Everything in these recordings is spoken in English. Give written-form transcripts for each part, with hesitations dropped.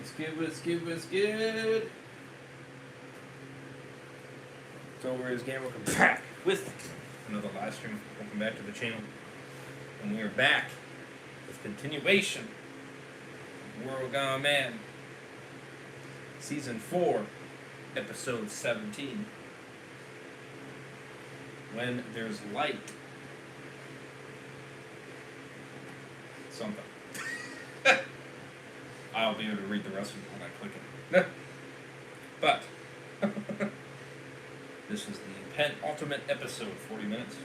What's good? So where's Game? Welcome back with another live stream. Welcome back to the channel. And we are back with continuation of World Gone Man. Season 4, Episode 17. When there's light. Something. I'll be able to read the rest of it when I click it. But this is the penultimate episode, 40 minutes.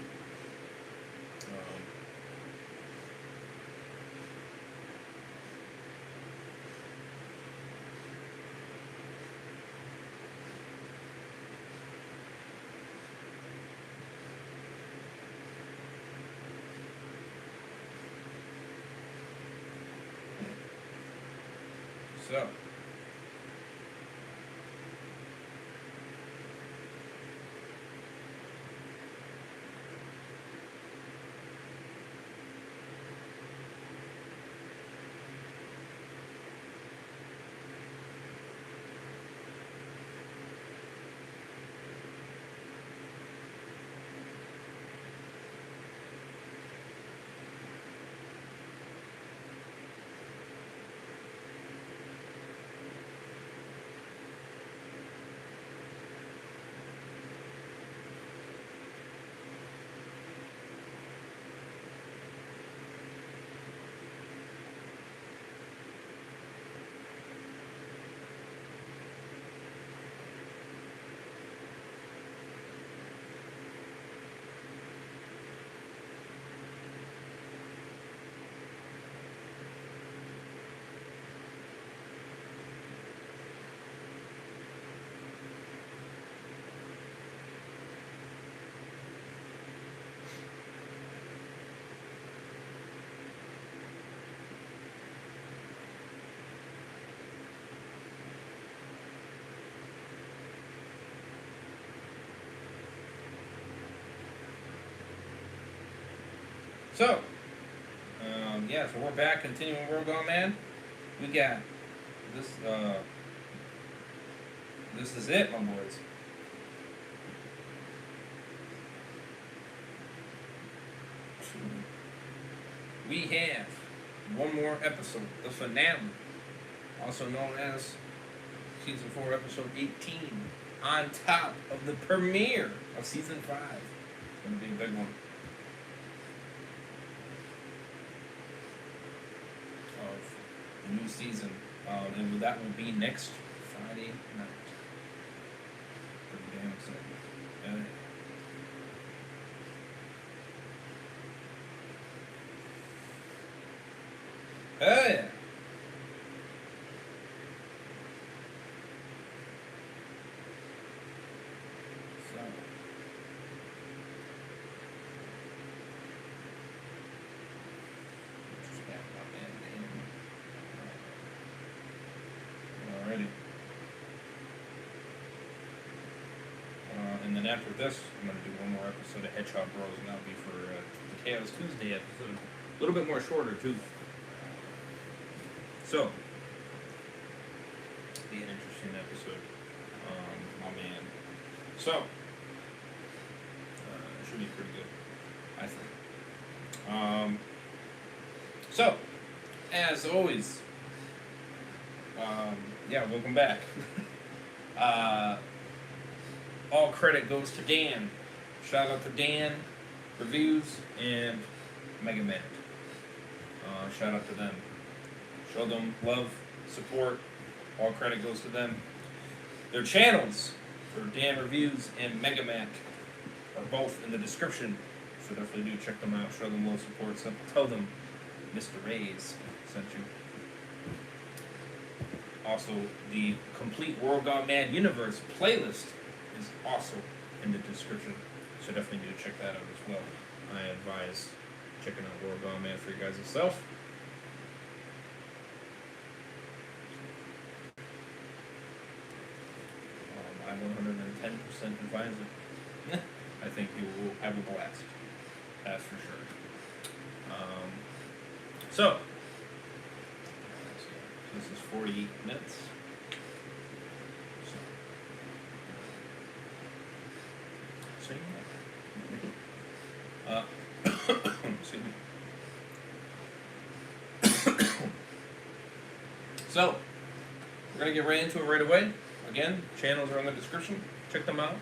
So, so we're back, continuing World Gone Man. We got this, this is it, my boys. We have one more episode, the finale, also known as Season 4, Episode 18, on top of the premiere of Season 5. It's going to be a big one. New season, and that will be next Friday night. Pretty damn excited. Oh yeah. And then after this, I'm going to do one more episode of Hedgehog Bros, and that'll be for the Chaos Tuesday episode. A little bit more shorter, too. So, be an interesting episode. My man. So, it should be pretty good, I think. So, as always, welcome back. All credit goes to Dan. Shout out to Dan, Reviews, and Mega Man. Shout out to them. Show them love, support. All credit goes to them. Their channels for Dan Reviews and Mega Man are both in the description. So definitely do check them out. Show them love, support. So tell them Mr. Ray's sent you. Also, the complete World Gone Man Universe playlist is also in the description, so definitely do check that out as well. I advise checking out World Gone Man for you guys yourself. I 110% advise it. I think you will have a blast. That's for sure. So, This is 48 minutes. So excuse me. So, we're going to get right into it right away. Again, channels are in the description. Check them out.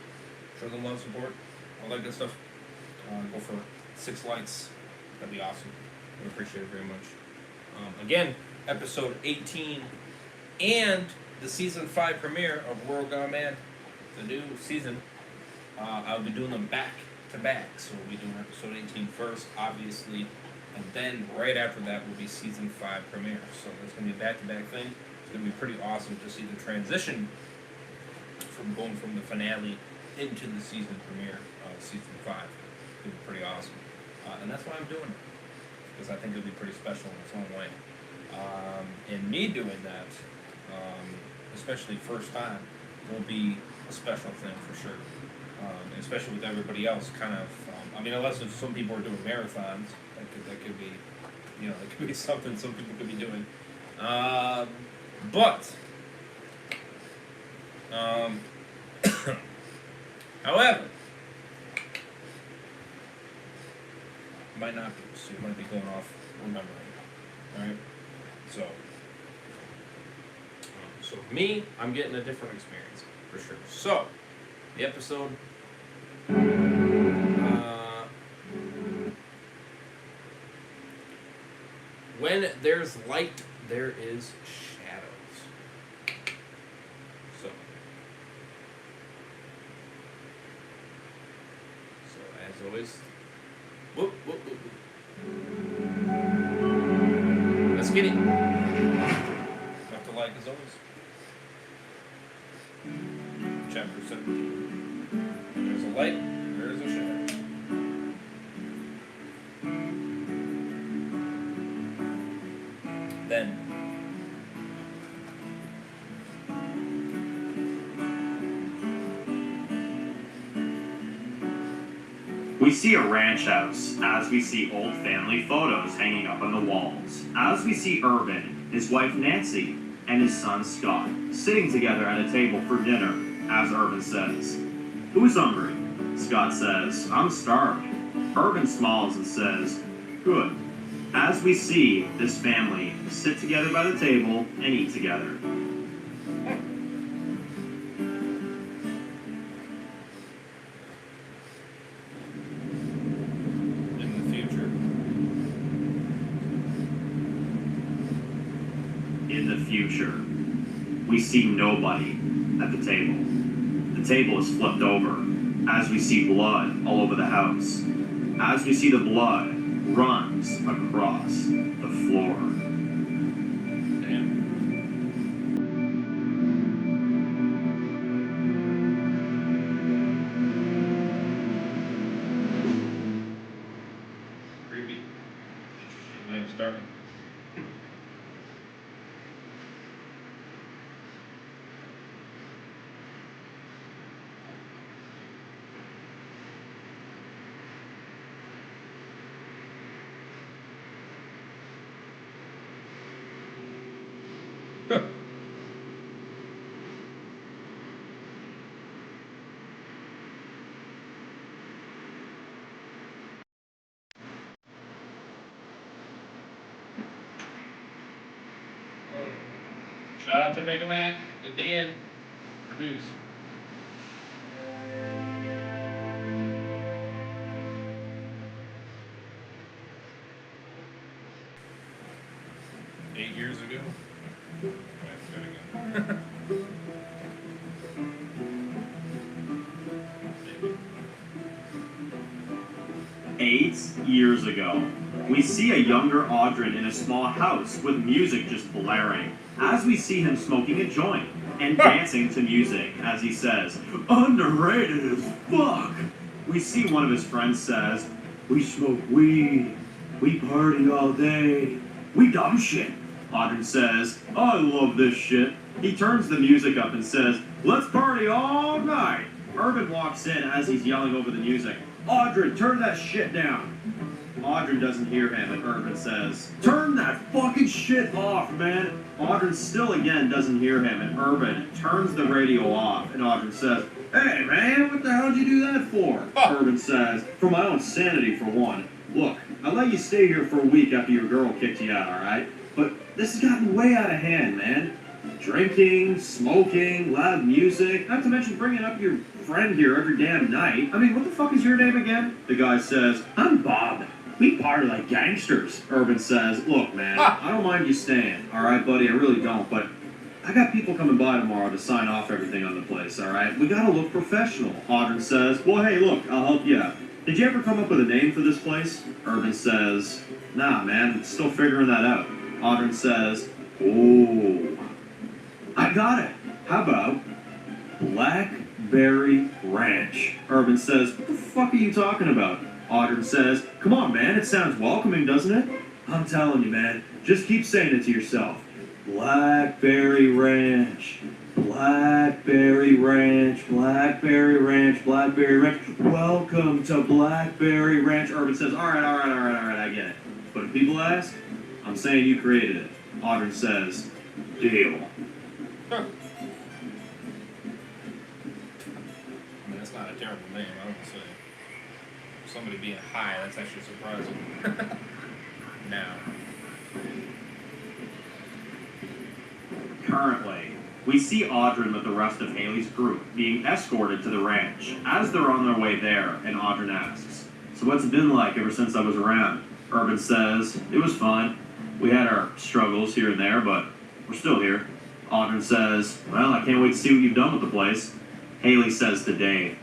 Show them love, support, all that good stuff. Go for 6 likes. That'd be awesome. Would appreciate it very much. Again, episode 18 and the season 5 premiere of World Gone Mad, the new season. I'll be doing them back to back. So we'll be doing episode 18 first, obviously, and then right after that will be season 5 premiere. So it's going to be a back-to-back thing. It's going to be pretty awesome to see the transition from going from the finale into the season premiere of season 5. It's going to be pretty awesome. And that's why I'm doing it, because I think it'll be pretty special in its own way. And me doing that, especially first time, will be a special thing for sure. Especially with everybody else kind of, unless if some people are doing marathons, that could be, that could be something some people could be doing. However, might not be, so you might be going off remembering. Alright? So me, I'm getting a different experience, for sure. So, the episode, when there's light, there is shadows. So as always, whoop, whoop, whoop, whoop. Let's get it. Left to like as always. Chapter 17. There's a light, there's a shadow. Then we see a ranch house as we see old family photos hanging up on the walls. As we see Urban, his wife Nancy, and his son Scott sitting together at a table for dinner. As Urban says, "Who's hungry?" Scott says, "I'm starved." Urban smiles and says, "Good." As we see this family sit together by the table and eat together. In the future, we see nobody at the table. The table is flipped over as we see blood all over the house. As we see the blood runs across the floor. Damn. Creepy. Interesting way of starting. Shout out to Mega Man and Dan. Reviews. Eight years ago. That's good again. 8 years ago, we see a younger Audrey in a small house with music just blaring. As we see him smoking a joint and dancing to music, as he says, "Underrated as fuck." We see one of his friends says, "We smoke weed, we party all day, we dumb shit." Audrey says, "I love this shit." He turns the music up and says, "Let's party all night." Urban walks in as he's yelling over the music, "Audrey, turn that shit down." Audrey doesn't hear him and Urban says, "Turn that fucking shit off, man. Audrey still again doesn't hear him, and Urban turns the radio off, and Audrey says, "Hey, man, what the hell did you do that for?" Urban says, "For my own sanity, for one. Look, I let you stay here for a week after your girl kicked you out, alright? But this has gotten way out of hand, man. Drinking, smoking, loud music, not to mention bringing up your friend here every damn night. I mean, what the fuck is your name again?" The guy says, "I'm Bob. We party like gangsters." Urban says, "Look, man, I don't mind you staying, alright, buddy, I really don't, but I got people coming by tomorrow to sign off everything on the place, alright? We gotta look professional." Audrey says, "Well, hey, look, I'll help you out. Did you ever come up with a name for this place?" Urban says, "Nah, man, I'm still figuring that out." Audrey says, "Oh, I got it. How about Blackberry Ranch?" Urban says, "What the fuck are you talking about?" Audrey says, "Come on, man, it sounds welcoming, doesn't it?" "I'm telling you, man, just keep saying it to yourself. Blackberry Ranch, Blackberry Ranch, Blackberry Ranch, Blackberry Ranch. Welcome to Blackberry Ranch." Urban says, all right, I get it. But if people ask, I'm saying you created it." Audrey says, "Deal." Huh. I mean, that's not a terrible name, I would say. Somebody being high, that's actually surprising. Now. Currently, we see Audrey with the rest of Haley's group being escorted to the ranch. As they're on their way there, and Audrey asks, "So what's it been like ever since I was around?" Urban says, "It was fun. We had our struggles here and there, but we're still here." Audrey says, "Well, I can't wait to see what you've done with the place." Haley says to Dave,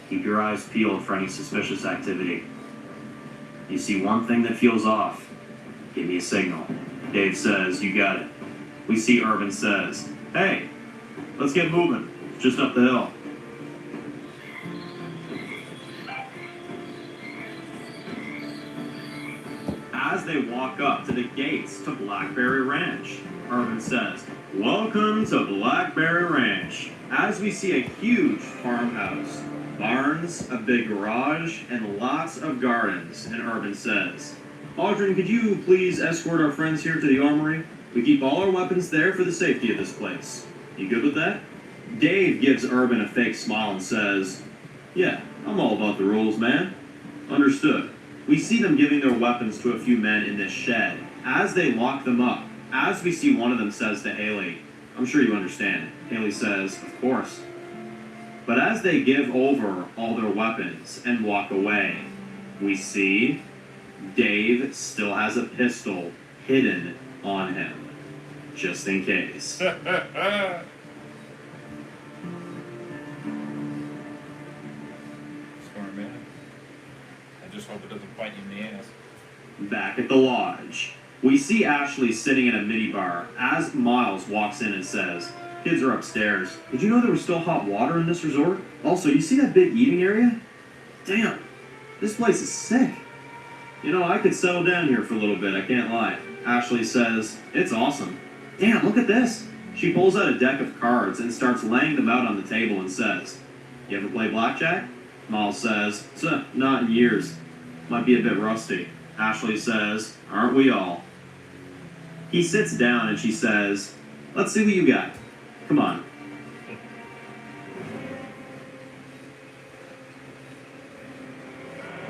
"Keep your eyes peeled for any suspicious activity. You see one thing that feels off, give me a signal." Dave says, "You got it." We see Urban says, "Hey, let's get moving. Just up the hill." As they walk up to the gates to Blackberry Ranch, Urban says, "Welcome to Blackberry Ranch." As we see a huge farmhouse, barns, a big garage, and lots of gardens, and Urban says, "Audrey, could you please escort our friends here to the armory? We keep all our weapons there for the safety of this place. You good with that?" Dave gives Urban a fake smile and says, "Yeah, I'm all about the rules, man." Understood. We see them giving their weapons to a few men in this shed. As they lock them up, as we see one of them says to Haley, "I'm sure you understand." Haley says, "Of course." But as they give over all their weapons and walk away, we see Dave still has a pistol hidden on him, just in case. Smart man. I just hope it doesn't bite you in the ass. Back at the lodge, we see Ashley sitting in a mini bar as Miles walks in and says, "Kids are upstairs. Did you know there was still hot water in this resort? Also, you see that big eating area? Damn, this place is sick. You know, I could settle down here for a little bit, I can't lie." Ashley says, "It's awesome. Damn, look at this." She pulls out a deck of cards and starts laying them out on the table and says, "You ever play blackjack?" Miles says, "Not in years. Might be a bit rusty." Ashley says, "Aren't we all?" He sits down and she says, "Let's see what you got. Come on."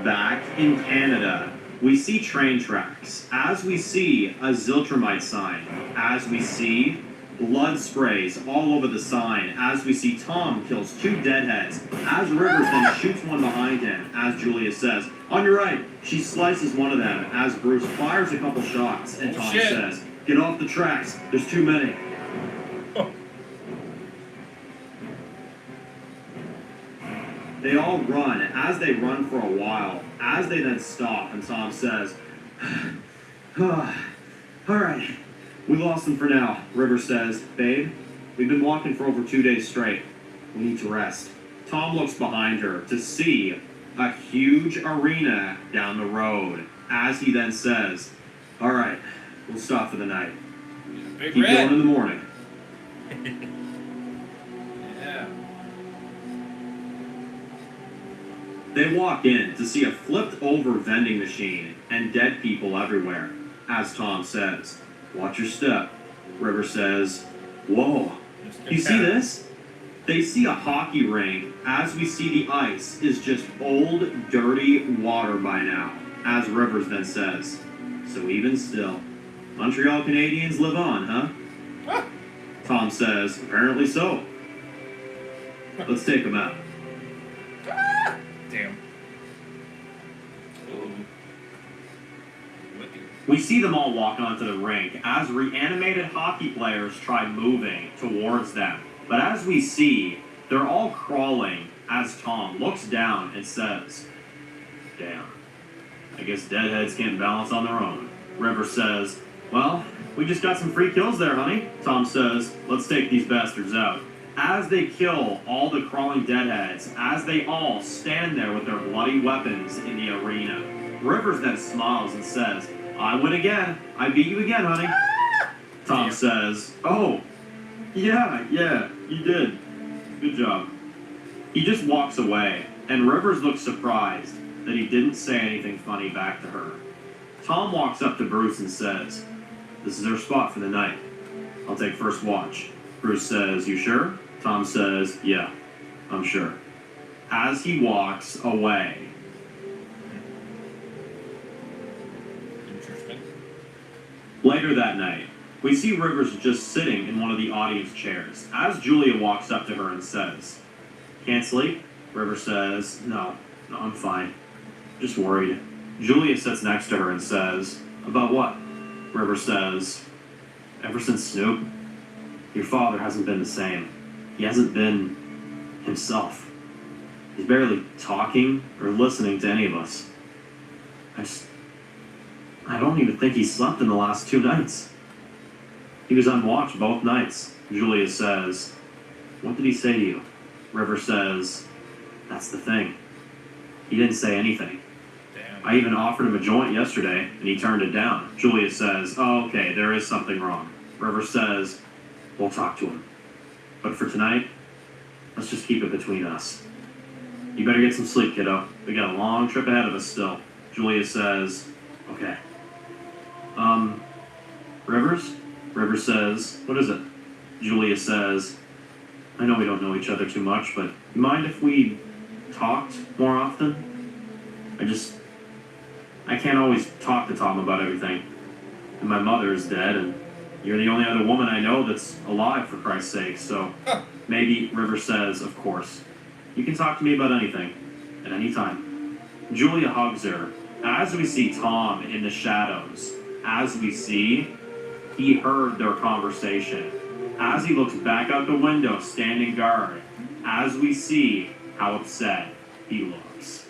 Back in Canada, we see train tracks, as we see a Ziltramite sign, as we see blood sprays all over the sign, as we see Tom kills 2 deadheads, as Rivers then shoots one behind him, as Julia says, "On your right." She slices one of them, as Bruce fires a couple shots, and Tom says, "Get off the tracks, there's too many." They all run. As they run for a while, as they then stop, and Tom says, "All right, we lost them for now." River says, "Babe, we've been walking for over 2 days straight. We need to rest." Tom looks behind her to see a huge arena down the road, as he then says, "All right, we'll stop for the night. Big Keep red. going in the morning." Yeah. They walk in to see a flipped over vending machine and dead people everywhere, as Tom says, Watch your step. River says, whoa, you see this? They see a hockey rink as we see the ice is just old, dirty water by now, as Rivers then says. So even still, Montreal Canadiens live on, huh? Tom says, apparently so. Let's take them out. Damn. We see them all walk onto the rink as reanimated hockey players try moving towards them. But as we see, they're all crawling as Tom looks down and says, damn, I guess deadheads can't balance on their own. River says, well, we just got some free kills there, honey. Tom says, let's take these bastards out. As they kill all the crawling deadheads, as they all stand there with their bloody weapons in the arena, Rivers then smiles and says, I win again. I beat you again, honey. Tom says, oh, yeah, you did. Good job. He just walks away, and Rivers looks surprised that he didn't say anything funny back to her. Tom walks up to Bruce and says, this is our spot for the night. I'll take first watch. Bruce says, you sure? Tom says, yeah, I'm sure. As he walks away. Interesting. Later that night, we see Rivers just sitting in one of the audience chairs as Julia walks up to her and says, can't sleep? Rivers says, no, I'm fine. Just worried. Julia sits next to her and says, about what? Rivers says, ever since Snoop, your father hasn't been the same. He hasn't been himself. He's barely talking or listening to any of us. I don't even think he slept in the last 2 nights. He was on watch both nights. Julia says, what did he say to you? River says, that's the thing. He didn't say anything. Damn. I even offered him a joint yesterday, and he turned it down. Julia says, oh, okay, there is something wrong. River says, we'll talk to him. But for tonight, let's just keep it between us. You better get some sleep, kiddo. We got a long trip ahead of us still. Julia says, okay. Rivers? Rivers says, what is it? Julia says, I know we don't know each other too much, but you mind if we talked more often? I can't always talk to Tom about everything. And my mother is dead, and you're the only other woman I know that's alive, for Christ's sake, so maybe Rivers says, of course. You can talk to me about anything, at any time. Julia hugs her. As we see Tom in the shadows, as we see, he heard their conversation. As he looks back out the window, standing guard, as we see how upset he looks.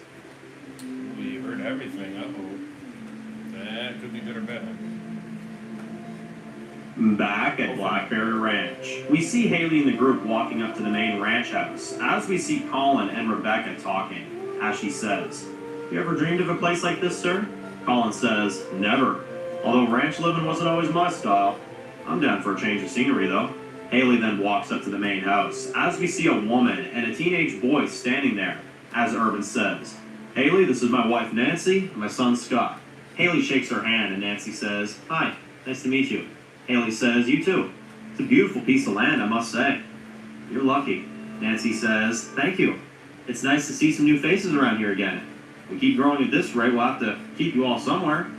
We heard everything. Uh-oh. That could be good or bad. Back at Blackberry Ranch, we see Haley and the group walking up to the main ranch house. As we see Colin and Rebecca talking, as she says, you ever dreamed of a place like this, sir? Colin says, never. Although ranch living wasn't always my style. I'm down for a change of scenery, though. Haley then walks up to the main house, as we see a woman and a teenage boy standing there, as Urban says, Haley, this is my wife Nancy and my son Scott. Haley shakes her hand and Nancy says, hi, nice to meet you. Haley says, you too. It's a beautiful piece of land, I must say. You're lucky. Nancy says, thank you. It's nice to see some new faces around here again. If we keep growing at this rate, we'll have to keep you all somewhere.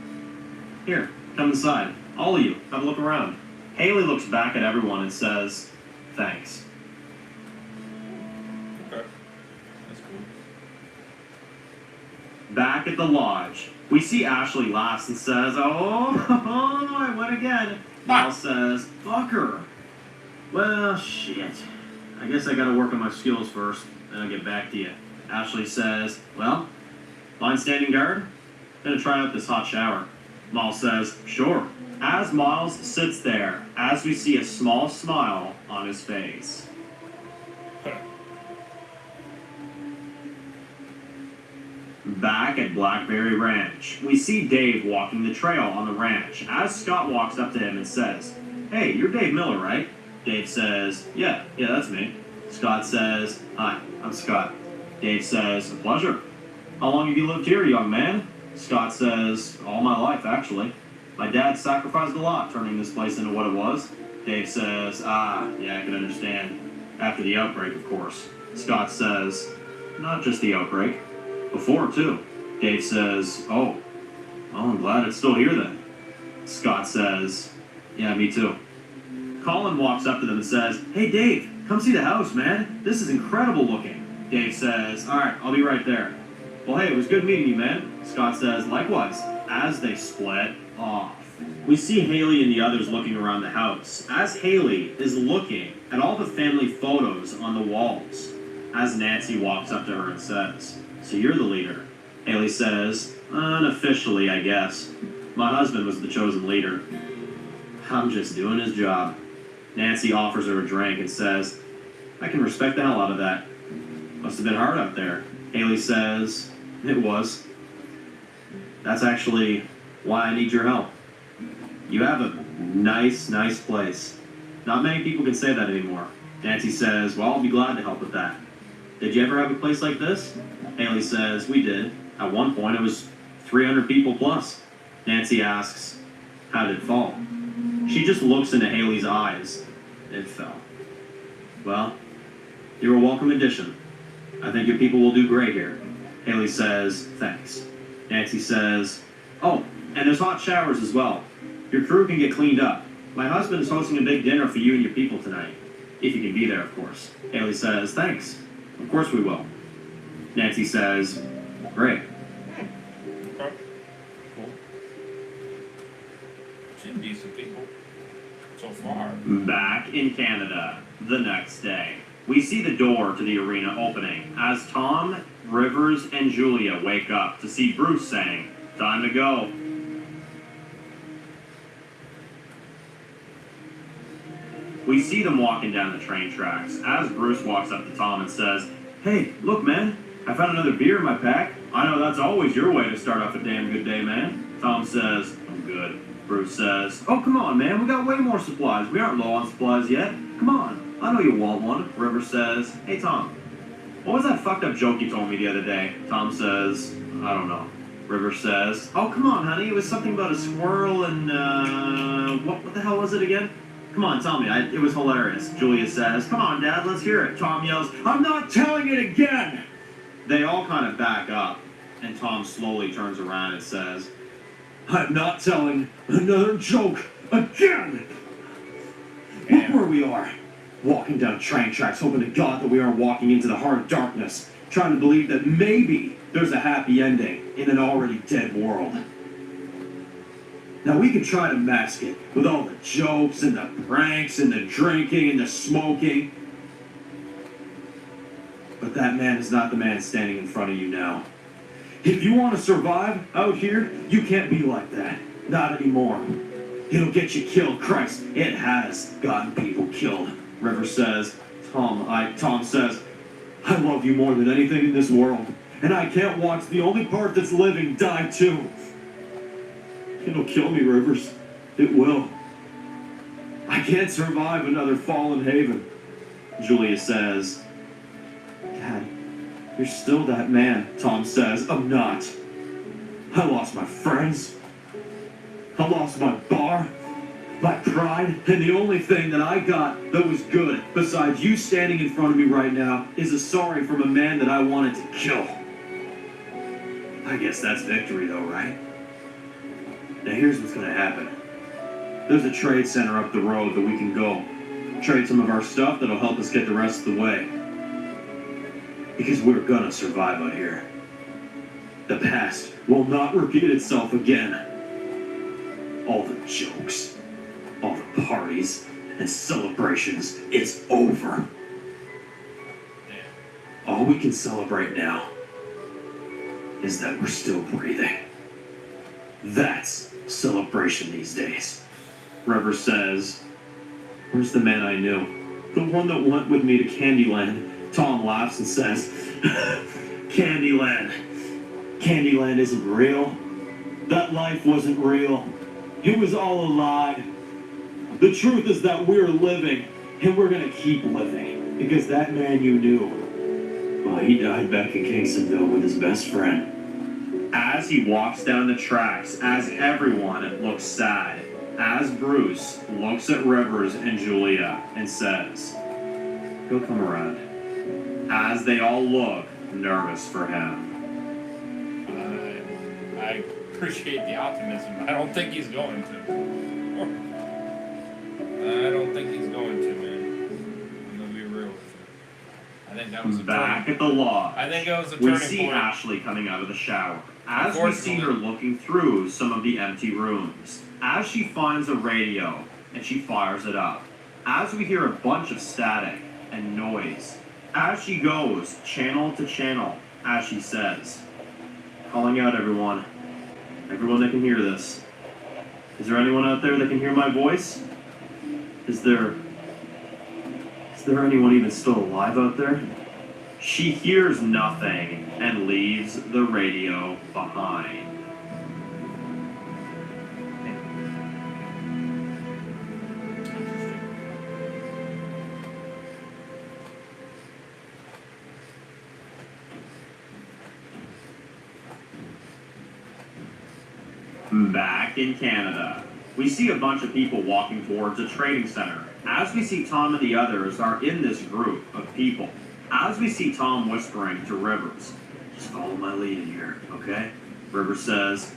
Here, come inside. All of you, have a look around. Haley looks back at everyone and says, thanks. Okay. That's cool. Back at the lodge, we see Ashley laughs and says, oh, I went again. Miles says, fucker. Well, shit. I guess I gotta work on my skills first, then I'll get back to you. Ashley says, well, mind standing guard? Gonna try out this hot shower. Miles says, sure. As Miles sits there, as we see a small smile on his face. Back at Blackberry Ranch, we see Dave walking the trail on the ranch as Scott walks up to him and says, hey, you're Dave Miller, right? Dave says, yeah, that's me. Scott says, hi, I'm Scott. Dave says, a pleasure. How long have you lived here, young man? Scott says, all my life, actually. My dad sacrificed a lot turning this place into what it was. Dave says, yeah, I can understand. After the outbreak, of course. Scott says, not just the outbreak. Before, too. Dave says, oh, well, I'm glad it's still here then. Scott says, yeah, me too. Colin walks up to them and says, hey, Dave, come see the house, man. This is incredible looking. Dave says, all right, I'll be right there. Well, hey, it was good meeting you, man. Scott says, likewise, as they split off. We see Haley and the others looking around the house, as Haley is looking at all the family photos on the walls, as Nancy walks up to her and says, so you're the leader. Haley says, unofficially, I guess. My husband was the chosen leader. I'm just doing his job. Nancy offers her a drink and says, I can respect the hell out of that. Must have been hard out there. Haley says, it was. That's actually why I need your help. You have a nice place. Not many people can say that anymore. Nancy says, well, I'll be glad to help with that. Did you ever have a place like this? Haley says, we did. At one point, it was 300 people plus. Nancy asks, how did it fall? She just looks into Haley's eyes. It fell. Well, you're a welcome addition. I think your people will do great here. Haley says, thanks. Nancy says, oh, and there's hot showers as well. Your crew can get cleaned up. My husband is hosting a big dinner for you and your people tonight. If you can be there, of course. Haley says, thanks. Of course we will. Nancy says, great. Okay. Cool. Seem decent people. So far. Back in Canada, the next day. We see the door to the arena opening as Tom, Rivers, and Julia wake up to see Bruce saying, time to go. We see them walking down the train tracks as Bruce walks up to Tom and says, hey, look, man, I found another beer in my pack. I know that's always your way to start off a damn good day, man. Tom says, I'm good. Bruce says, oh, come on, man, we got way more supplies. We aren't low on supplies yet. Come on, I know you want one. Rivers says, hey, Tom, what was that fucked up joke you told me the other day? Tom says, I don't know. Rivers says, oh, come on, honey, it was something about a squirrel and, what the hell was it again? Come on, tell me. It was hilarious. Julia says, come on, Dad, let's hear it. Tom yells, I'm not telling it again! They all kind of back up, and Tom slowly turns around and says, I'm not telling another joke again! Look where we are, walking down train tracks, hoping to God that we aren't walking into the heart of darkness, trying to believe that maybe there's a happy ending in an already dead world. Now, we can try to mask it with all the jokes and the pranks and the drinking and the smoking. But that man is not the man standing in front of you now. If you want to survive out here, you can't be like that. Not anymore. It'll get you killed. Christ, it has gotten people killed. River says, Tom says, I love you more than anything in this world. And I can't watch the only part that's living die too. It'll kill me, Rivers. It will. I can't survive another fallen haven. Julia says, Dad, you're still that man. Tom says, I'm not. I lost my friends. I lost my bar, my pride, and the only thing that I got that was good, besides you standing in front of me right now, is a sorry from a man that I wanted to kill. I guess that's victory though, right? Now here's what's gonna happen. There's a trade center up the road that we can go. Trade some of our stuff that'll help us get the rest of the way. Because we're gonna survive out here. The past will not repeat itself again. All the jokes, all the parties and celebrations is over. All we can celebrate now is that we're still breathing. That's celebration these days. Rivers says, where's the man I knew? The one that went with me to Candyland. Tom laughs and says, Candyland. Candyland isn't real. That life wasn't real. It was all a lie. The truth is that we're living, and we're gonna keep living. Because that man you knew, well, he died back in Kingstonville with his best friend. As he walks down the tracks, as everyone looks sad, as Bruce looks at Rivers and Julia and says, he'll come around. As they all look nervous for him. I appreciate the optimism. I don't think he's going to. I don't think he's going to, man. I'm gonna be real with you. I think that was a Back at the lodge, I think it was a turning we see point. Ashley coming out of the shower. As we see her looking through some of the empty rooms. As she finds a radio and she fires it up. As we hear a bunch of static and noise. As she goes channel to channel, as she says, calling out everyone that can hear this. Is there anyone out there that can hear my voice? Is there anyone even still alive out there? She hears nothing and leaves the radio behind. Back in Canada, we see a bunch of people walking towards a trading center. As we see Tom and the others are in this group of people. As we see Tom whispering to Rivers, just follow my lead in here, okay? Rivers says,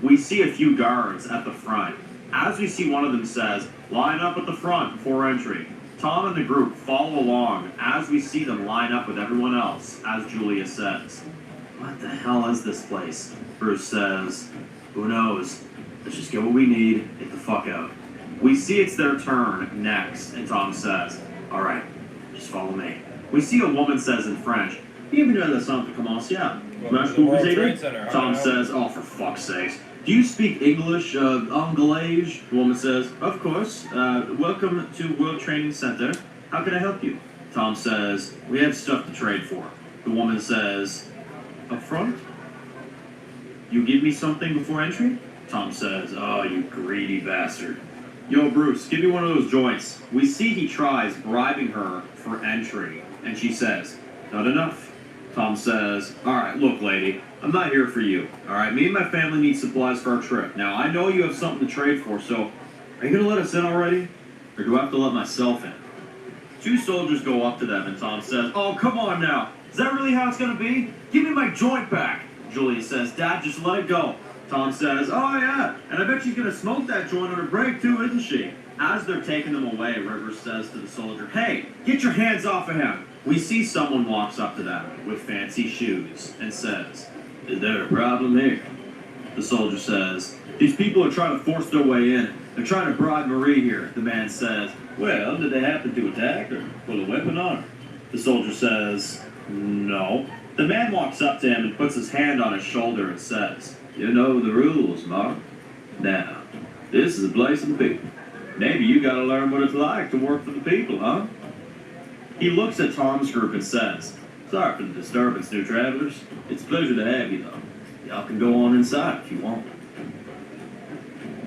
We see a few guards at the front. As we see one of them says, line up at the front before entry. Tom and the group follow along as we see them line up with everyone else, as Julia says. What the hell is this place? Bruce says, who knows? Let's just get what we need, get the fuck out. We see it's their turn next, and Tom says, alright, just follow me. We see a woman says in French, bienvenue à la centre commerciale. Tom says, oh, for fuck's sakes. Do you speak English, Anglais? The woman says, of course. Welcome to World Training Center. How can I help you? Tom says, we have stuff to trade for. The woman says, up front? You give me something before entry? Tom says, oh, you greedy bastard. Yo, Bruce, give me one of those joints. We see he tries bribing her for entry, and she says, not enough. Tom says, alright, look, lady, I'm not here for you. Alright, me and my family need supplies for our trip. Now, I know you have something to trade for, so are you going to let us in already? Or do I have to let myself in? Two soldiers go up to them, and Tom says, oh, come on now. Is that really how it's going to be? Give me my joint back. Julia says, Dad, just let it go. Tom says, oh yeah, and I bet she's gonna smoke that joint on her break too, isn't she? As they're taking them away, Rivers says to the soldier, hey, get your hands off of him. We see someone walks up to them with fancy shoes and says, is there a problem here? The soldier says, these people are trying to force their way in. They're trying to bribe Marie here. The man says, well, did they happen to attack or pull a weapon on her? The soldier says, no. The man walks up to him and puts his hand on his shoulder and says, you know the rules, Mark. Now, this is a place of people. Maybe you gotta learn what it's like to work for the people, huh? He looks at Tom's group and says, sorry for the disturbance, new travelers. It's a pleasure to have you, though. Y'all can go on inside if you want.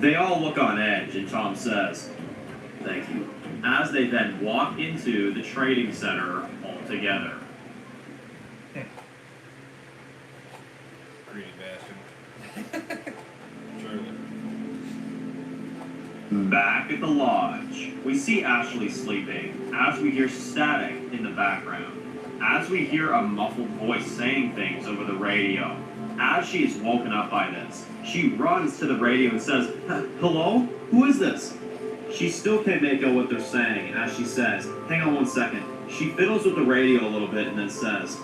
They all look on edge, and Tom says, thank you. As they then walk into the trading center altogether. Greedy bastard. Surely. Back at the lodge, we see Ashley sleeping as we hear static in the background. As we hear a muffled voice saying things over the radio. As she is woken up by this, she runs to the radio and says, hello? Who is this? She still can't make out what they're saying as she says, hang on one second. She fiddles with the radio a little bit and then says,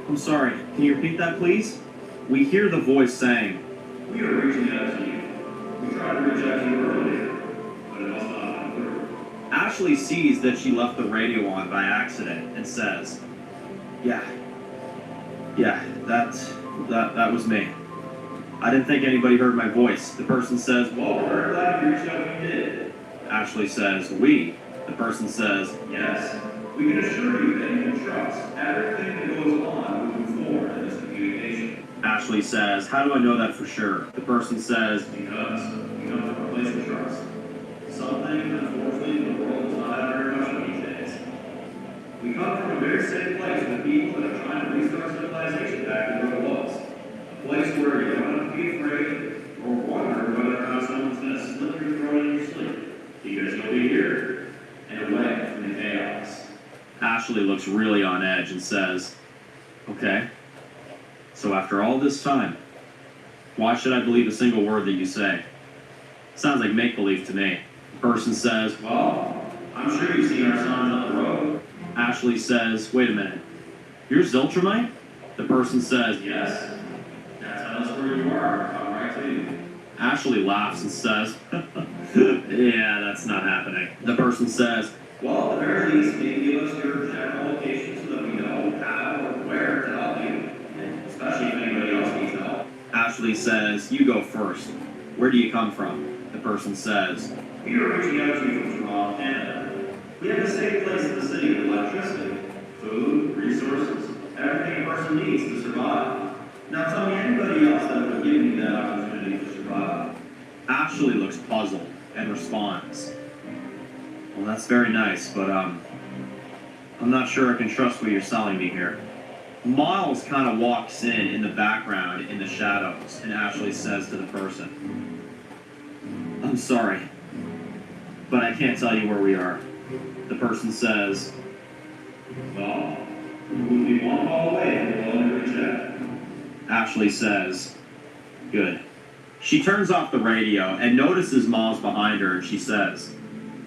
I'm sorry, can you repeat that please? We hear the voice saying, we are reaching out to you. We tried to reach out to you earlier, but it was not through. Ashley sees that she left the radio on by accident and says, yeah, that was me. I didn't think anybody heard my voice. The person says, well, we're glad you reached out when you did. Ashley says, we. The person says, yes. We can assure you that you can trust everything that goes on moving forward in this communication. Ashley says, how do I know that for sure? The person says, because we don't have a place to trust. Something, unfortunately, the world does not have very much these days. We come from a very safe place with people that are trying to restart civilization back to where it was. A place where you don't have to be afraid or wonder whether or not someone's going to slip your throat in your sleep. Because you'll be here and away from the chaos. Ashley looks really on edge and says, okay, so after all this time, why should I believe a single word that you say? Sounds like make-believe to me. The person says, well, I'm sure you've seen our signs on the road. Ashley says, wait a minute, you're Ziltramite? The person says, yes. Now tell us where you are. I'll write to you. Ashley laughs and says, yeah, that's not happening. The person says, well, at the very least, maybe give us your general location so that we know how or where to help you, especially if anybody else needs help. Ashley says, you go first. Where do you come from? The person says, we are reaching out to you from Toronto, Canada. We have a safe place in the city with electricity, food, resources, everything a person needs to survive. Now tell me anybody else that would give me that opportunity to survive. Ashley looks puzzled and responds, well, that's very nice, but I'm not sure I can trust what you're selling me here. Miles kind of walks in the background in the shadows, and Ashley says to the person, I'm sorry, but I can't tell you where we are. The person says, well, we'll be one call away and we'll reach out. Ashley says, good. She turns off the radio and notices Miles behind her, and she says,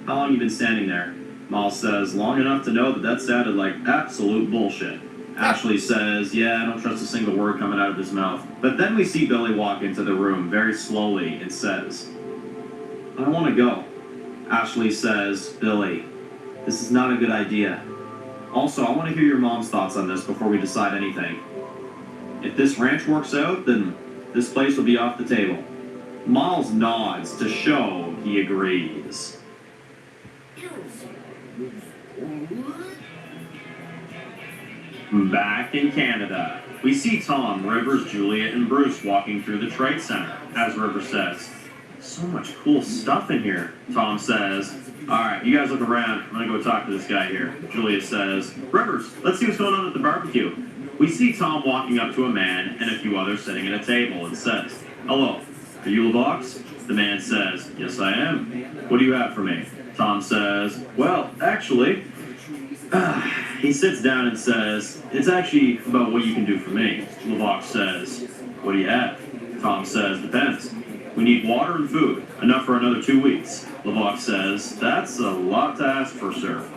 how long you been standing there? Miles says, long enough to know that sounded like absolute bullshit. Ashley says, yeah, I don't trust a single word coming out of his mouth. But then we see Billy walk into the room very slowly and says, I don't want to go. Ashley says, Billy, this is not a good idea. Also, I want to hear your mom's thoughts on this before we decide anything. If this ranch works out, then this place will be off the table. Miles nods to show he agrees. Back in Canada, we see Tom, Rivers, Juliet, and Bruce walking through the Trade Center. As Rivers says, so much cool stuff in here. Tom says, alright, you guys look around. I'm gonna go talk to this guy here. Juliet says, Rivers, let's see what's going on at the barbecue. We see Tom walking up to a man and a few others sitting at a table and says, hello, are you LeVox? The man says, yes I am. What do you have for me? Tom says, well, actually, he sits down and says, it's actually about what you can do for me. LeVox says, what do you have? Tom says, depends. We need water and food, enough for another 2 weeks. LeVox says, that's a lot to ask for, sir.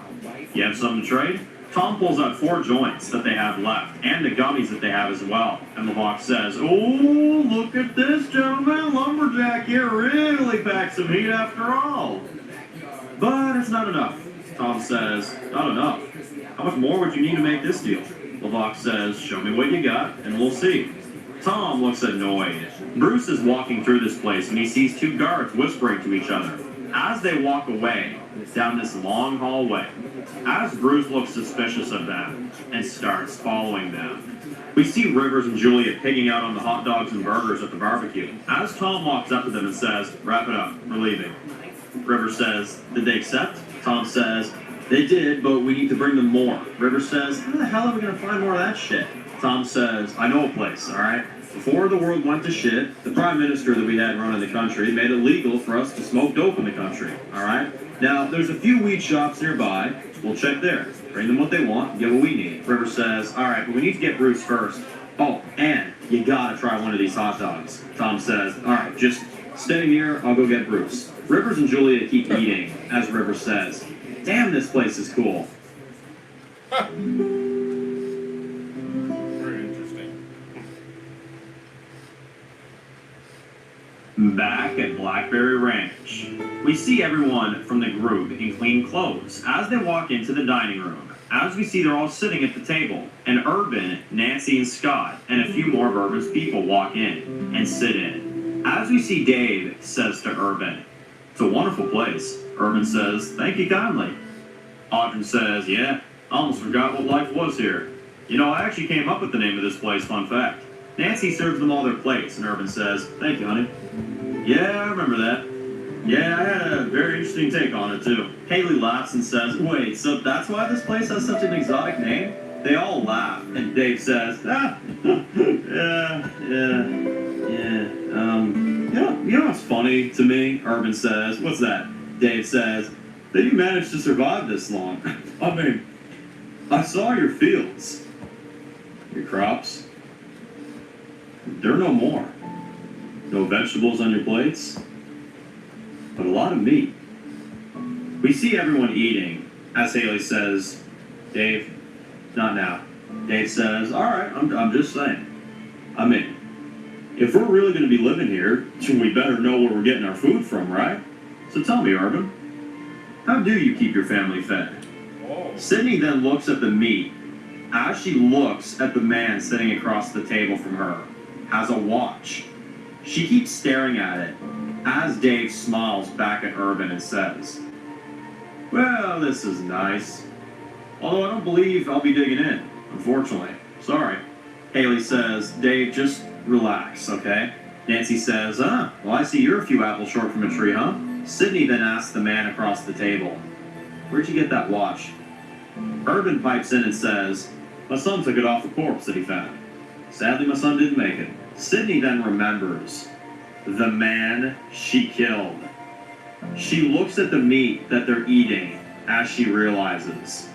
You have something to trade? Tom pulls out 4 joints that they have left, and the gummies that they have as well. And LeVox says, oh, look at this, gentleman. Lumberjack here really packs some heat after all. But it's not enough. Tom says, not enough. How much more would you need to make this deal? LeVox says, show me what you got, and we'll see. Tom looks annoyed. Bruce is walking through this place when he sees 2 guards whispering to each other. As they walk away, down this long hallway, as Bruce looks suspicious of them and starts following them, we see Rivers and Juliet picking out on the hot dogs and burgers at the barbecue. As Tom walks up to them and says, wrap it up, we're leaving. Rivers says, did they accept? Tom says, they did, but we need to bring them more. Rivers says, how the hell are we going to find more of that shit? Tom says, I know a place, alright? Before the world went to shit, the prime minister that we had running the country made it legal for us to smoke dope in the country, alright? Now, there's a few weed shops nearby. We'll check there. Bring them what they want and get what we need. Rivers says, alright, but we need to get Bruce first. Oh, and you gotta try one of these hot dogs. Tom says, alright, just stay here, I'll go get Bruce. Rivers and Julia keep eating, as Rivers says, damn, this place is cool. Very interesting. Back at Blackberry Ranch, we see everyone from the group in clean clothes as they walk into the dining room. As we see, they're all sitting at the table, and Urban, Nancy, and Scott, and a few more of Urban's people walk in and sit in. As we see, Dave says to Urban, it's a wonderful place. Urban says, thank you kindly. Audrey says, yeah, I almost forgot what life was here. You know, I actually came up with the name of this place, fun fact. Nancy serves them all their plates, and Urban says, thank you, honey. Yeah, I remember that. Yeah, I had a very interesting take on it, too. Haley laughs and says, wait, so that's why this place has such an exotic name? They all laugh, and Dave says, you know what's funny to me? Urban says, what's that? Dave says, that you managed to survive this long. I mean, I saw your fields. Your crops. There are no more. No vegetables on your plates. But a lot of meat. We see everyone eating, as Haley says, Dave, not now. Dave says, all right, I'm just saying. I mean, if we're really going to be living here, we better know where we're getting our food from, right? So tell me, Urban, how do you keep your family fed? Whoa. Sydney then looks at the meat. As she looks at the man sitting across the table from her, has a watch. She keeps staring at it, as Dave smiles back at Urban and says, well, this is nice. Although I don't believe I'll be digging in, unfortunately. Sorry. Haley says, Dave, just relax, okay? Nancy says, well, I see you're a few apples short from a tree, huh? Sydney then asks the man across the table, where'd you get that watch? Urban pipes in and says, my son took it off a corpse that he found. Sadly, my son didn't make it. Sydney then remembers the man she killed. She looks at the meat that they're eating as she realizes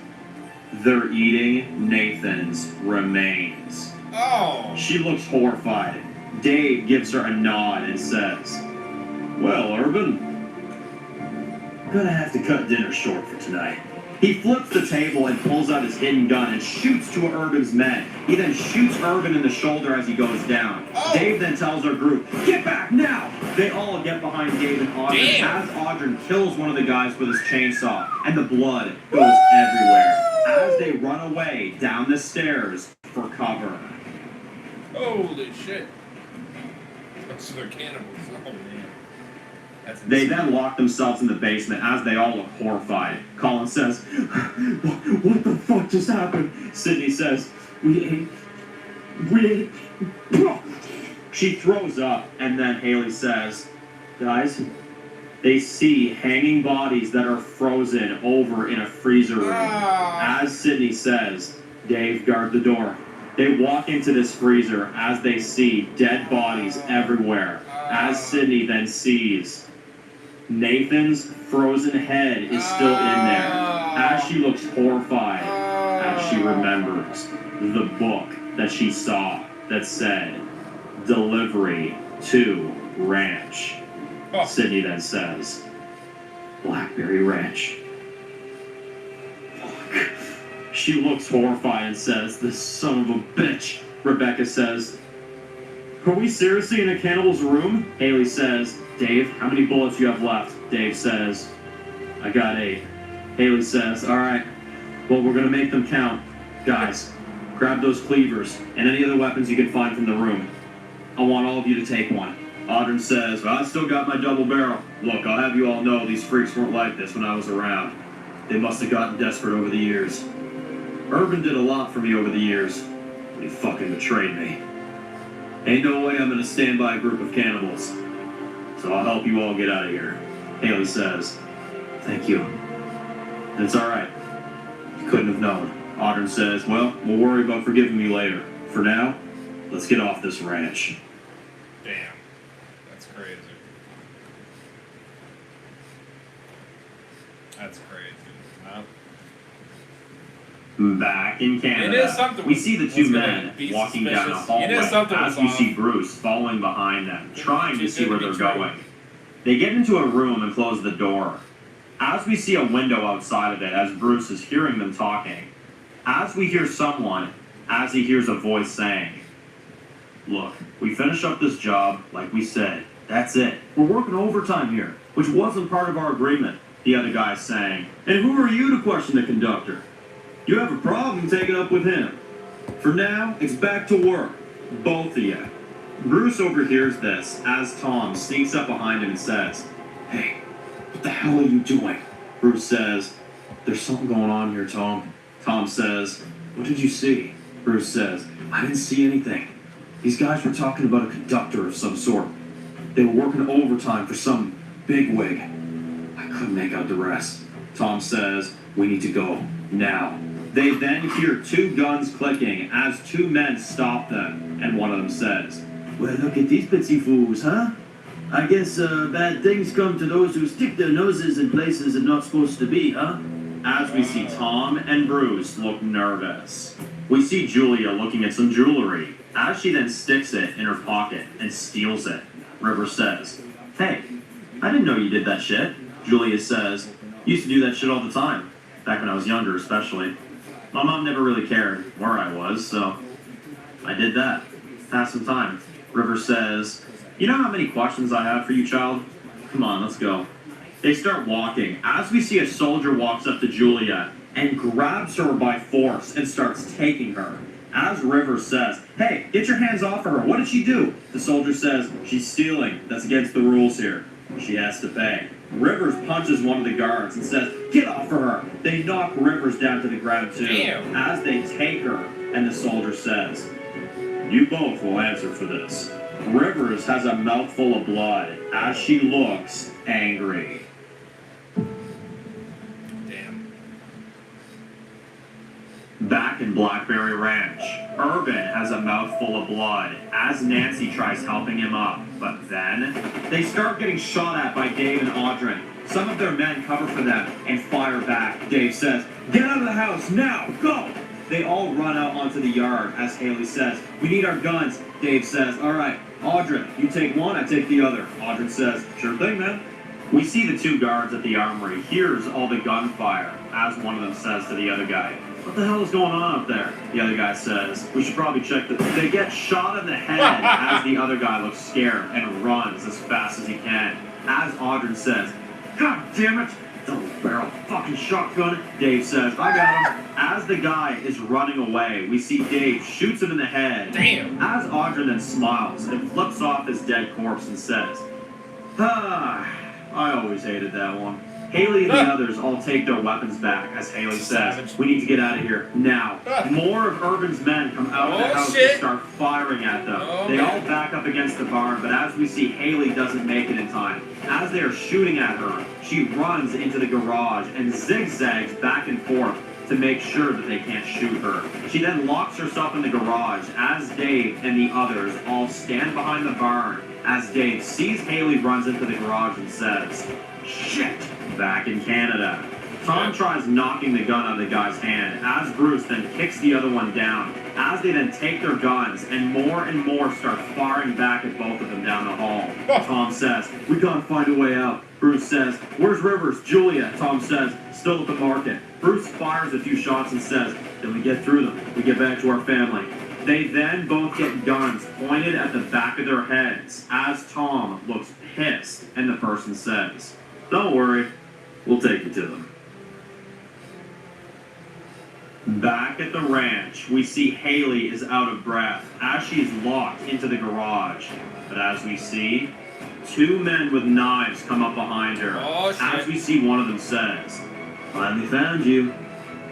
they're eating Nathan's remains. Oh! She looks horrified. Dave gives her a nod and says, well, Urban, I'm gonna have to cut dinner short for tonight. He flips the table and pulls out his hidden gun and shoots two of Urban's men. He then shoots Urban in the shoulder as he goes down. Oh. Dave then tells our group, get back now! They all get behind Dave and Audrey Damn. as Audrey kills one of the guys with his chainsaw, and the blood goes everywhere as they run away down the stairs for cover. Holy shit. So they're cannibals. Oh, man. That's They insane. then lock themselves in the basement as they all look horrified. Colin says, what the fuck just happened? Sydney says, we ate. She throws up, and then Haley says, guys, they see hanging bodies that are frozen over in a freezer room. As Sydney says, Dave, guard the door. They walk into this freezer as they see dead bodies everywhere. As Sydney then sees Nathan's frozen head is still in there. As she looks horrified, as she remembers the book that she saw that said, Delivery to Ranch. Oh. Sydney then says, Blackberry Ranch. Fuck. She looks horrified and says, this son of a bitch. Rebecca says, are we seriously in a cannibal's room? Haley says, Dave, how many bullets you have left? Dave says, I got 8. Haley says, all right, well, we're going to make them count. Guys, grab those cleavers and any other weapons you can find from the room. I want all of you to take one. Audrey says, well, I still got my double barrel. Look, I'll have you all know these freaks weren't like this when I was around. They must have gotten desperate over the years. Urban did a lot for me over the years, but he fucking betrayed me. Ain't no way I'm gonna stand by a group of cannibals. So I'll help you all get out of here. Haley says, thank you. It's alright. You couldn't have known. Audrey says, well, we'll worry about forgiving me later. For now, let's get off this ranch. Damn. That's crazy. That's crazy. Huh? Back in Canada, It is something we see the two was gonna men be walking down a suspicious. hallway It is something as was you see off. Bruce following behind them, trying to see where they're Betrayed. going. They get into a room and close the door. As we see a window outside of it, as Bruce is hearing them talking, as we hear someone, as he hears a voice saying, look, we finish up this job like we said. That's it. We're working overtime here, which wasn't part of our agreement. The other guy's saying, and who are you to question the conductor? You have a problem, take it up with him. For now, it's back to work. Both of you. Bruce overhears this as Tom sneaks up behind him and says, hey, what the hell are you doing? Bruce says, there's something going on here, Tom. Tom says, what did you see? Bruce says, I didn't see anything. These guys were talking about a conductor of some sort. They were working overtime for some bigwig. I couldn't make out the rest. Tom says, we need to go now. They then hear two guns clicking as two men stop them, and one of them says, "Well, look at these bitsy fools, huh? I guess bad things come to those who stick their noses in places they're not supposed to be, huh?" As we see Tom and Bruce look nervous. We see Julia looking at some jewelry, as she then sticks it in her pocket and steals it. River says, "Hey, I didn't know you did that shit." Julia says, "Used to do that shit all the time, back when I was younger especially. My mom never really cared where I was, so I did that. Pass some time." River says, "You know how many questions I have for you, child? Come on, let's go." They start walking, as we see a soldier walks up to Julia and grabs her by force and starts taking her. As River says, "Hey, get your hands off of her. What did she do?" The soldier says, "She's stealing. That's against the rules here. She has to pay." Rivers punches one of the guards and says, "Get off of her." They knock Rivers down to the ground too. Damn. As they take her, and the soldier says, "You both will answer for this." Rivers has a mouthful of blood as she looks angry. Damn. Back in Blackberry Ranch, Urban has a mouthful of blood as Nancy tries helping him up, but then they start getting shot at by Dave and Audrey. Some of their men cover for them and fire back. Dave says, "Get out of the house now, go!" They all run out onto the yard as Haley says, "We need our guns." Dave says, "All right, Audrey, you take one, I take the other." Audrey says, "Sure thing, man." We see the two guards at the armory hears all the gunfire as one of them says to the other guy, "What the hell is going on up there?" The other guy says, "We should probably check the..." They get shot in the head as the other guy looks scared and runs as fast as he can. As Audrey says, "God damn it! Double barrel fucking shotgun." Dave says, "I got him." As the guy is running away, we see Dave shoots him in the head. Damn. As Audrey then smiles and flips off his dead corpse and says, "Ah, I always hated that one." Haley and the others all take their weapons back as Haley says, Savage. "We need to get out of here now." More of Urban's men come out of the Oh, house shit. and start firing at them. Oh, they man. all back up against the barn, but as we see, Haley doesn't make it in time. As they are shooting at her, she runs into the garage and zigzags back and forth to make sure that they can't shoot her. She then locks herself in the garage as Dave and the others all stand behind the barn as Dave sees Haley runs into the garage and says, "Shit." Back in Canada, Tom tries knocking the gun out of the guy's hand as Bruce then kicks the other one down. As they then take their guns and more start firing back at both of them down the hall. Tom says, "We gotta find a way out." Bruce says, "Where's Rivers?" "Julia," Tom says, "Still at the market." Bruce fires a few shots and says, "Then we get through them. We get back to our family." They then both get guns pointed at the back of their heads as Tom looks pissed and the person says, "Don't worry, we'll take you to them." Back at the ranch, we see Haley is out of breath as she is locked into the garage. But as we see, two men with knives come up behind her. Oh, shit. As we see, one of them says, "Finally found you.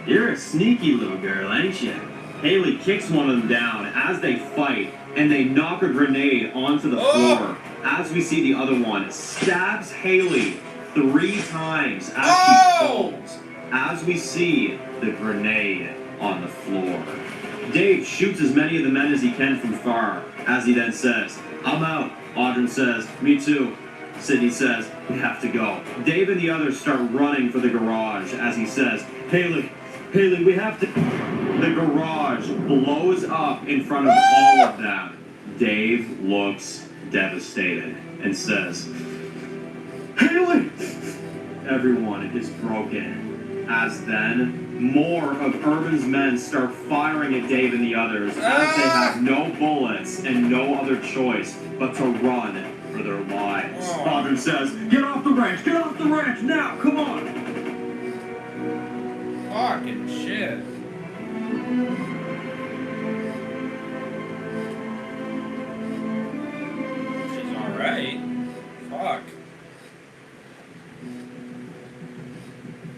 You're a sneaky little girl, ain't you?" Haley kicks one of them down as they fight, and they knock a grenade onto the floor. As we see, the other one stabs Haley 3 times as she falls. As we see the grenade on the floor. Dave shoots as many of the men as he can from far, as he then says, "I'm out." Audrey says, "Me too." Sydney says, "We have to go." Dave and the others start running for the garage as he says, Haley, we have to..." The garage blows up in front of all of them. Dave looks devastated and says, "Haley!" Everyone is broken. As then, more of Urban's men start firing at Dave and the others as they have no bullets and no other choice but to run for their lives. Audrey says, "Get off the ranch! Get off the ranch now! Come on!" Fucking shit. She's alright. Fuck.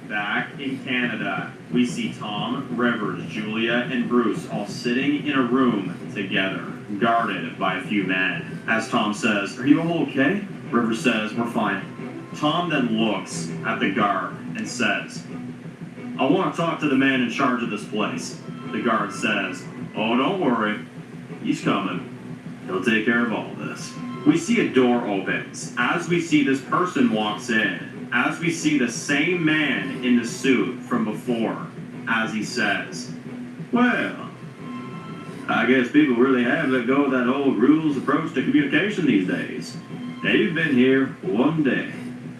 Back in Canada, we see Tom, Rivers, Julia, and Bruce all sitting in a room together, guarded by a few men. As Tom says, "Are you all okay?" Rivers says, "We're fine." Tom then looks at the guard and says, I want to talk to the man in charge of this place. The guard says, oh, don't worry. He's coming. He'll take care of all this. We see a door opens. As we see this person walks in. As we see the same man in the suit from before. As he says, well, I guess people really have let go of that old rules approach to communication these days. They've been here one day,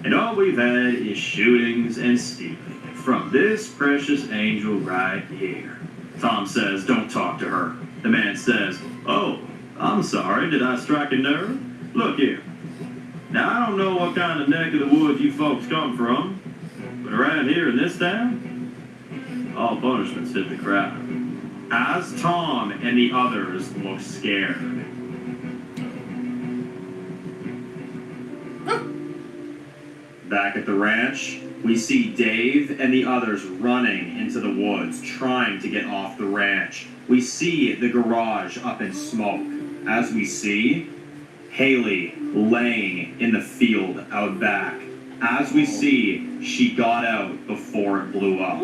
and all we've had is shootings and stealing from this precious angel right here. Tom says, don't talk to her. The man says, oh, I'm sorry, did I strike a nerve? Look here. Now, I don't know what kind of neck of the woods you folks come from, but around here in this town, all punishments fit the crowd. As Tom and the others look scared. Back at the ranch, we see Dave and the others running into the woods, trying to get off the ranch. We see the garage up in smoke. As we see Haley laying in the field out back. As we see, she got out before it blew up.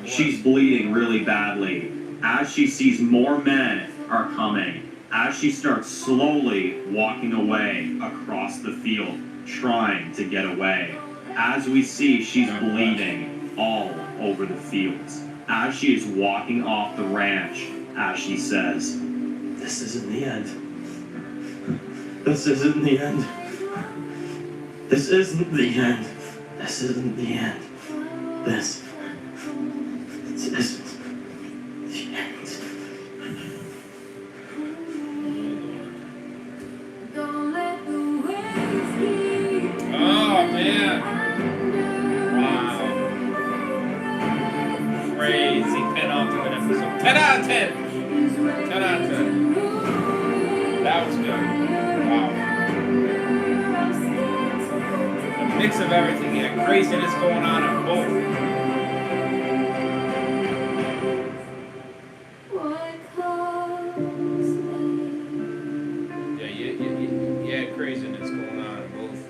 She's bleeding really badly. As she sees more men are coming, as she starts slowly walking away across the field, trying to get away. As we see, she's bleeding all over the fields. As she is walking off the ranch, as she says, this isn't the end. This isn't the end. This isn't the end. This isn't the end. This isn't the end. Oh, man. Wow. Crazy penultimate episode. 10 out of 10. 10 out of 10. That was good. Wow. A mix of everything. Yeah, craziness going on in both. Yeah, craziness going on in both.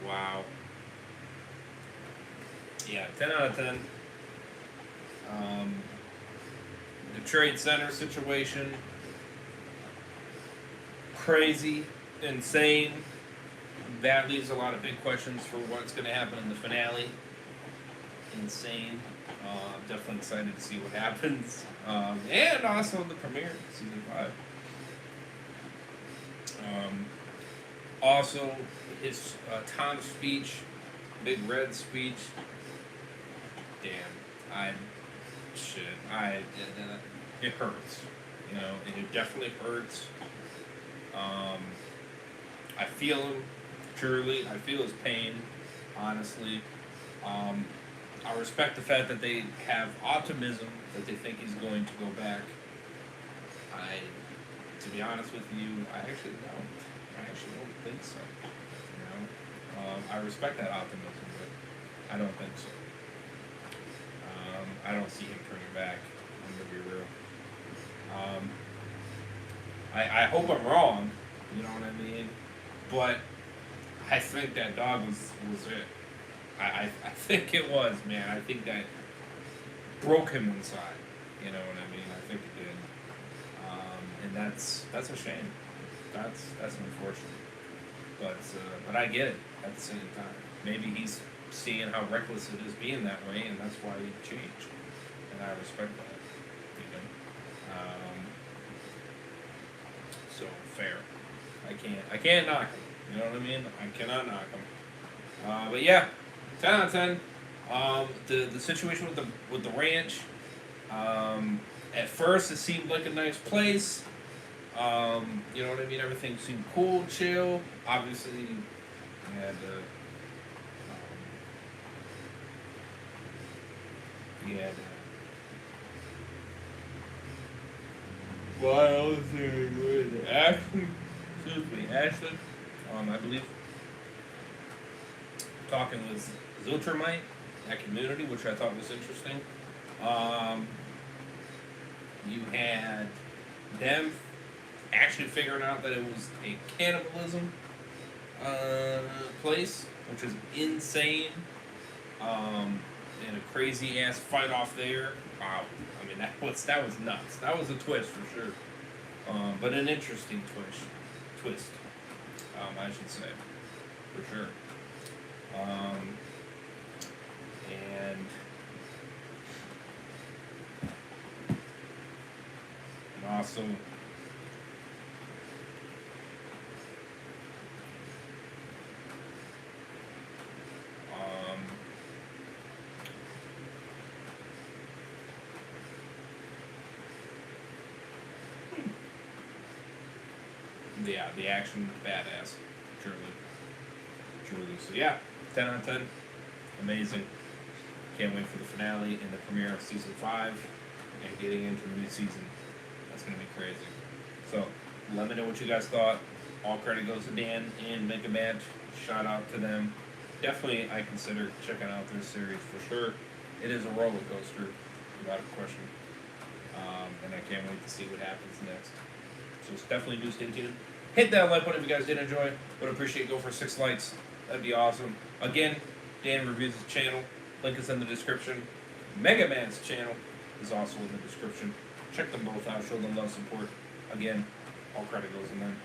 Wow. Yeah, 10 out of 10. The Trade Center situation. Crazy, insane. That leaves a lot of big questions for what's going to happen in the finale. Insane. I'm definitely excited to see what happens. And also the premiere, season 5. Also, his Tom's speech, Big Red speech. Damn, it hurts. You know, it definitely hurts. I feel him, truly. I feel his pain, honestly. I respect the fact that they have optimism, that they think he's going to go back. To be honest with you, I actually don't think so. You know, I respect that optimism, but I don't think so. I don't see him coming back. I'm gonna be real. I hope I'm wrong. You know what I mean? But I think that dog was it. I think it was, man. I think that broke him inside. You know what I mean? I think it did. And that's a shame. That's unfortunate. But I get it at the same time. Maybe he's seeing how reckless it is being that way, and that's why he changed. And I respect that. You know. So fair. I can't knock him. You know what I mean? I cannot knock him. But yeah, 10 out of 10. The situation with the ranch. At first, it seemed like a nice place. You know what I mean? Everything seemed cool, chill. Obviously, you had Ashley, I believe, talking with Ziltermite, that community, which I thought was interesting. You had them actually figuring out that it was a cannibalism place, which is insane. And a crazy ass fight off there. Wow. I mean, that was nuts. That was a twist for sure. But an interesting twist. I should say, for sure. And also, yeah, the action, badass, truly. So yeah, 10 out of 10, amazing. Can't wait for the finale and the premiere of season 5 and getting into the new season. That's gonna be crazy. So let me know what you guys thought. All credit goes to Dan and Mega Man. Shout out to them. Definitely, I consider checking out their series for sure. It is a roller coaster, without a question. And I can't wait to see what happens next. So it's definitely do stay tuned. Hit that like button if you guys did enjoy. Would appreciate go for 6 likes. That'd be awesome. Again, Dan reviews his channel. Link is in the description. Mega Man's channel is also in the description. Check them both out. Show them love, support. Again, all credit goes to them.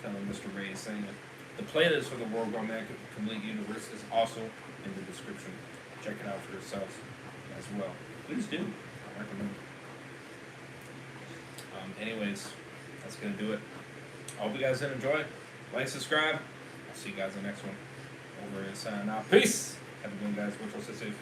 Telling Mr. Ray is saying it. The playlist for the World Gone Mad Complete Universe is also in the description. Check it out for yourselves as well. Please do. I recommend it. Anyways, that's going to do it. I hope you guys did enjoy. Like, subscribe. I'll see you guys in the next one. Over and sign out. Peace. Have a good one, guys. Which will stay safe.